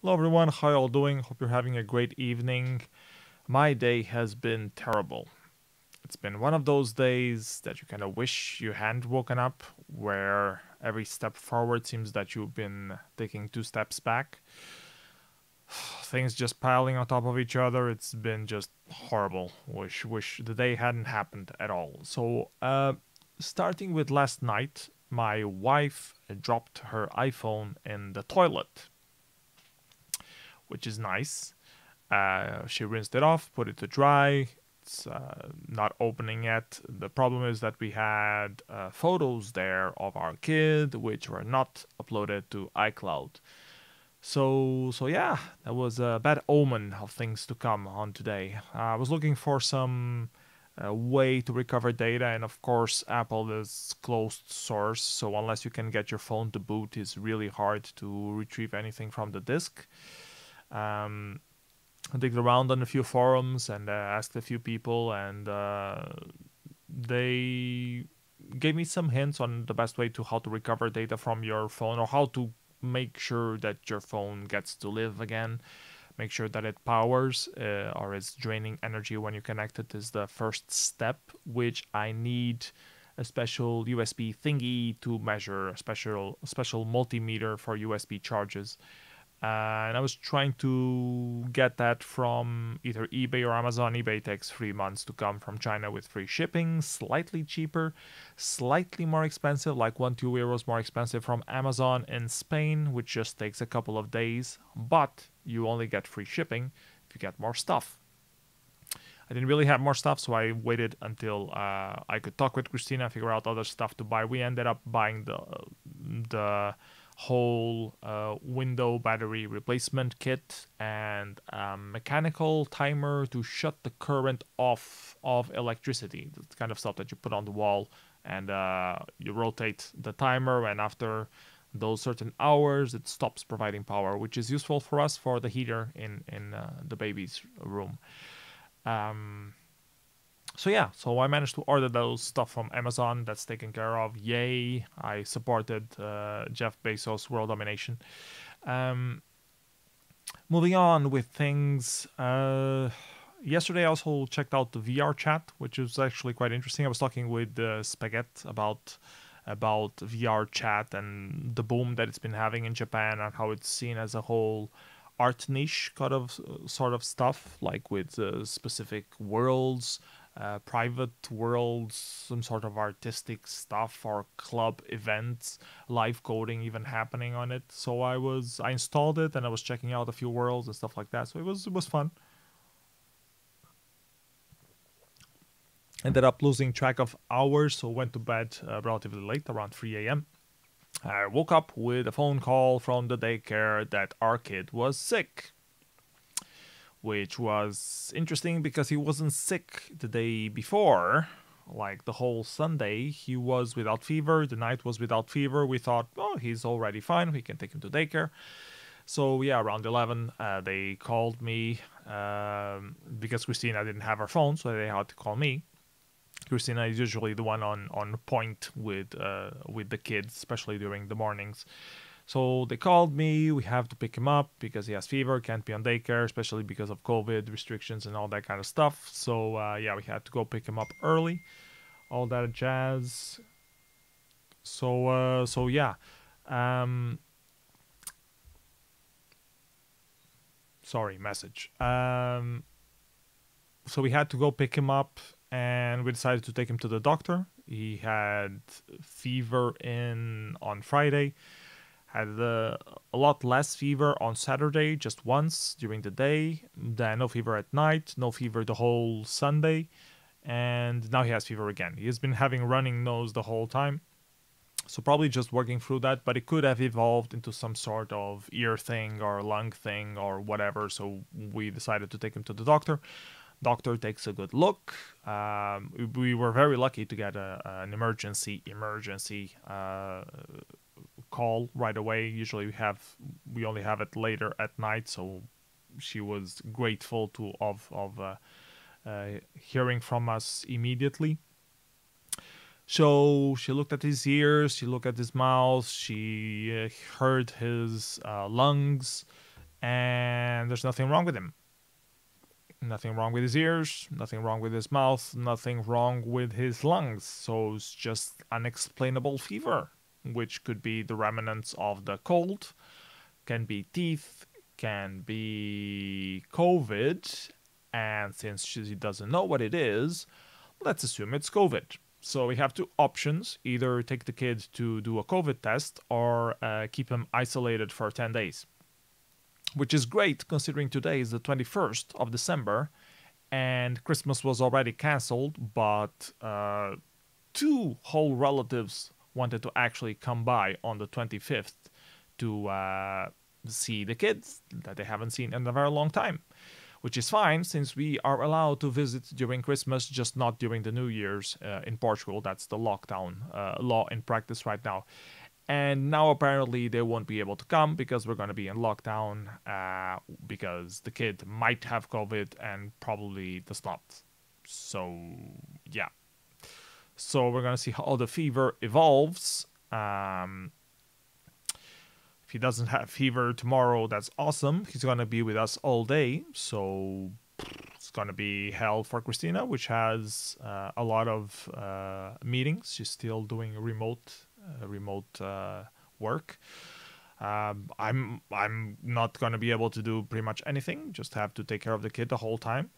Hello everyone, how y'all doing? Hope you're having a great evening. My day has been terrible. It's been one of those days that you kind of wish you hadn't woken up, where every step forward seems that you've been taking two steps back. Things just piling on top of each other. It's been just horrible. Wish the day hadn't happened at all. Starting with last night, my wife dropped her iPhone in the toilet, which is nice. She rinsed it off, put it to dry. It's not opening yet. The problem is that we had photos there of our kid, which were not uploaded to iCloud. So yeah, that was a bad omen of things to come on today. I was looking for some way to recover data, and of course, Apple is closed source, so unless you can get your phone to boot, it's really hard to retrieve anything from the disk. Um, I digged around on a few forums and asked a few people, and they gave me some hints on the best way to how to recover data from your phone, or how to make sure that your phone gets to live again. Make sure that it powers or is draining energy when you connect it is the first step, which I need a special USB thingy to measure, a special multimeter for USB charges. And I was trying to get that from either eBay or Amazon. eBay takes 3 months to come from China with free shipping, slightly cheaper, slightly more expensive, like 1-2 euros more expensive from Amazon in Spain, which just takes a couple of days, but you only get free shipping if you get more stuff. I didn't really have more stuff, so I waited until I could talk with Christina, figure out other stuff to buy. We ended up buying the whole window battery replacement kit and a mechanical timer to shut the current off of electricity. The kind of stuff that you put on the wall, and you rotate the timer, and after those certain hours it stops providing power, which is useful for us for the heater in the baby's room. um, so I managed to order those stuff from Amazon. That's taken care of. Yay! I supported Jeff Bezos' world domination. Um, Moving on with things. Yesterday I also checked out the VRChat, which is actually quite interesting. I was talking with Spaghetti about VRChat and the boom that it's been having in Japan, and how it's seen as a whole art niche kind of sort of stuff, like with specific worlds, private worlds, some sort of artistic stuff or club events, live coding even happening on it. So I installed it and I was checking out a few worlds and stuff like that. So it was fun. Ended up losing track of hours, so went to bed relatively late, around 3 a.m. I woke up with a phone call from the daycare that our kid was sick, which was interesting because he wasn't sick the day before. Like the whole Sunday, he was without fever. The night was without fever. We thought, oh, he's already fine. We can take him to daycare. So yeah, around 11, they called me because Christina didn't have her phone, so they had to call me. Christina is usually the one on point with the kids, especially during the mornings. So they called me. We have to pick him up because he has fever, can't be on daycare, especially because of COVID restrictions and all that kind of stuff. So yeah, we had to go pick him up early, all that jazz. So yeah. Um, Sorry, message. So we had to go pick him up, and we decided to take him to the doctor. He had fever in on Friday, had a lot less fever on Saturday, just once during the day, then no fever at night, no fever the whole Sunday, and now he has fever again. He has been having running nose the whole time, so probably just working through that, but it could have evolved into some sort of ear thing or lung thing or whatever, so we decided to take him to the doctor. Doctor takes a good look. We were very lucky to get an emergency call right away. Usually we only have it later at night, so she was grateful to of hearing from us immediately. So she looked at his ears, she looked at his mouth, she heard his lungs, and there's nothing wrong with him. Nothing wrong with his ears, nothing wrong with his mouth, nothing wrong with his lungs. So it's just unexplainable fever, which could be the remnants of the cold, can be teeth, can be COVID. And since she doesn't know what it is, let's assume it's COVID. So we have two options: either take the kid to do a COVID test or keep him isolated for 10 days. Which is great considering today is the 21st of December and Christmas was already cancelled, but two whole relatives wanted to actually come by on the 25th to see the kids that they haven't seen in a very long time. Which is fine since we are allowed to visit during Christmas, just not during the New Year's in Portugal. That's the lockdown law in practice right now. And now apparently they won't be able to come because we're going to be in lockdown because the kid might have COVID and probably does not. So, yeah. So we're going to see how the fever evolves. If he doesn't have fever tomorrow, that's awesome. He's going to be with us all day. So it's going to be hell for Christina, which has a lot of meetings. She's still doing remote work. I'm not gonna be able to do pretty much anything. Just have to take care of the kid the whole time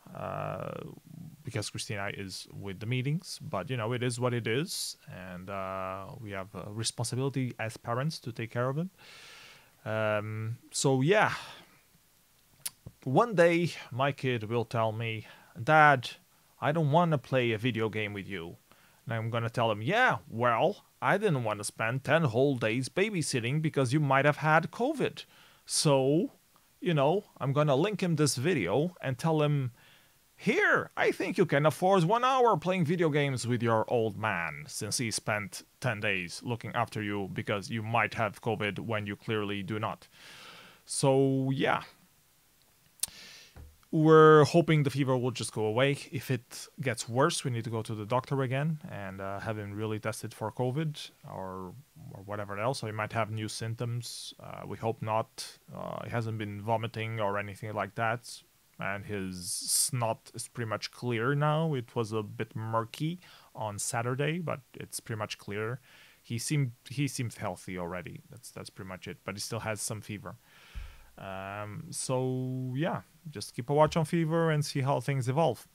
because Christina is with the meetings. But you know, it is what it is, and we have a responsibility as parents to take care of it. So yeah, one day my kid will tell me, "Dad, I don't want to play a video game with you." And I'm going to tell him, yeah, well, I didn't want to spend 10 whole days babysitting because you might have had COVID. So, you know, I'm going to link him this video and tell him, here, I think you can afford 1 hour playing video games with your old man since he spent 10 days looking after you because you might have COVID when you clearly do not. So, yeah. We're hoping the fever will just go away. If it gets worse, we need to go to the doctor again and have him really tested for COVID or whatever else. So he might have new symptoms. We hope not. He hasn't been vomiting or anything like that. And his snot is pretty much clear now. It was a bit murky on Saturday, but it's pretty much clear. He seems healthy already. That's pretty much it. But he still has some fever. So yeah, just keep a watch on fever and see how things evolve.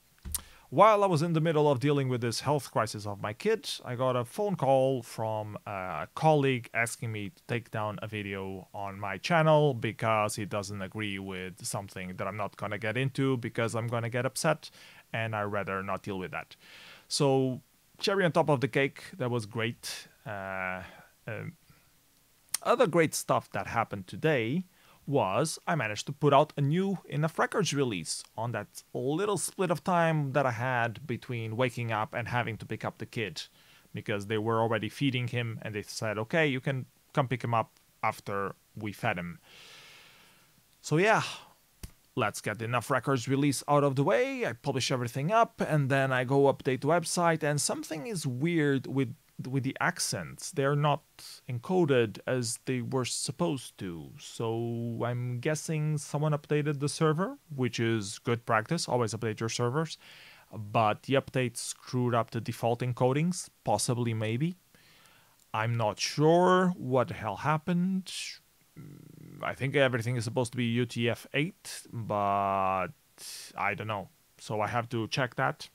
While I was in the middle of dealing with this health crisis of my kid, I got a phone call from a colleague asking me to take down a video on my channel because he doesn't agree with something that I'm not gonna get into because I'm gonna get upset and I'd rather not deal with that. So cherry on top of the cake, that was great. Other great stuff that happened today was I managed to put out a new Enough Records release on that little split of time that I had between waking up and having to pick up the kid because they were already feeding him and they said, okay, you can come pick him up after we fed him. So yeah, let's get the Enough Records release out of the way. I publish everything up and then I go update the website and something is weird with the accents. They're not encoded as they were supposed to. So I'm guessing someone updated the server, which is good practice. Always update your servers. But the update screwed up the default encodings. Possibly, maybe. I'm not sure what the hell happened. I think everything is supposed to be UTF-8, but I don't know. So I have to check that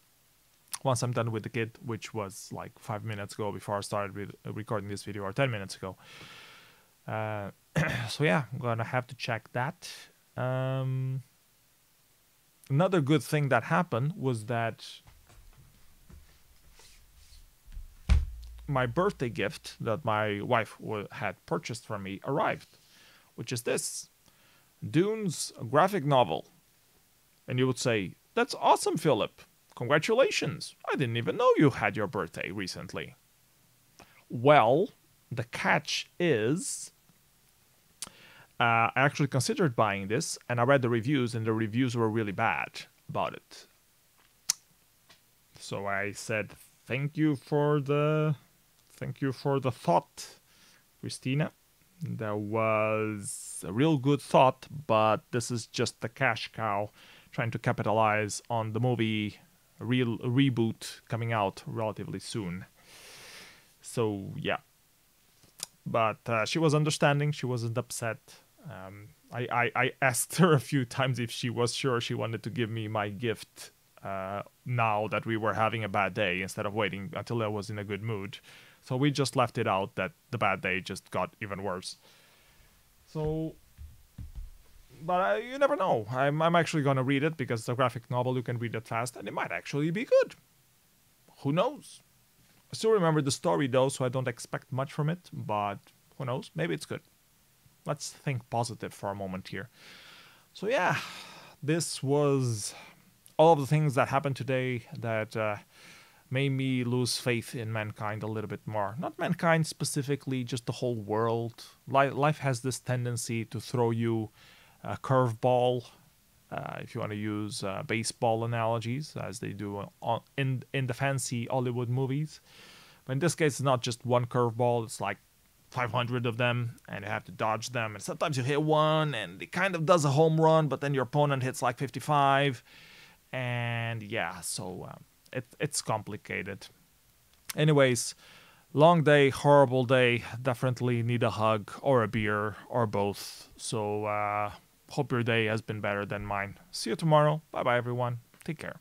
once I'm done with the kid, which was like 5 minutes ago before I started recording this video, or 10 minutes ago. So yeah, I'm gonna have to check that. Another good thing that happened was that my birthday gift that my wife had purchased for me arrived, which is this, Dune's graphic novel. And you would say, that's awesome, Philip. Congratulations, I didn't even know you had your birthday recently. Well, the catch is, I actually considered buying this, and I read the reviews, and the reviews were really bad about it. So I said, thank you for the thought, Christina. That was a real good thought, but this is just the cash cow trying to capitalize on the movie real reboot coming out relatively soon. So yeah, but she was understanding. She wasn't upset. I asked her a few times if she was sure she wanted to give me my gift now that we were having a bad day instead of waiting until I was in a good mood. So we just left it out that the bad day just got even worse. So, but you never know. I'm actually going to read it because it's a graphic novel. You can read it fast and it might actually be good. Who knows? I still remember the story though, so I don't expect much from it, but who knows? Maybe it's good. Let's think positive for a moment here. So, yeah, this was all of the things that happened today that made me lose faith in mankind a little bit more. Not mankind specifically, just the whole world. Life has this tendency to throw you a curveball, if you want to use baseball analogies, as they do in the fancy Hollywood movies. But in this case, it's not just one curveball, it's like 500 of them, and you have to dodge them. And sometimes you hit one, and it kind of does a home run, but then your opponent hits like 55. And yeah, so it's complicated. Anyways, long day, horrible day. Definitely need a hug or a beer or both. So hope your day has been better than mine. See you tomorrow. Bye bye, everyone. Take care.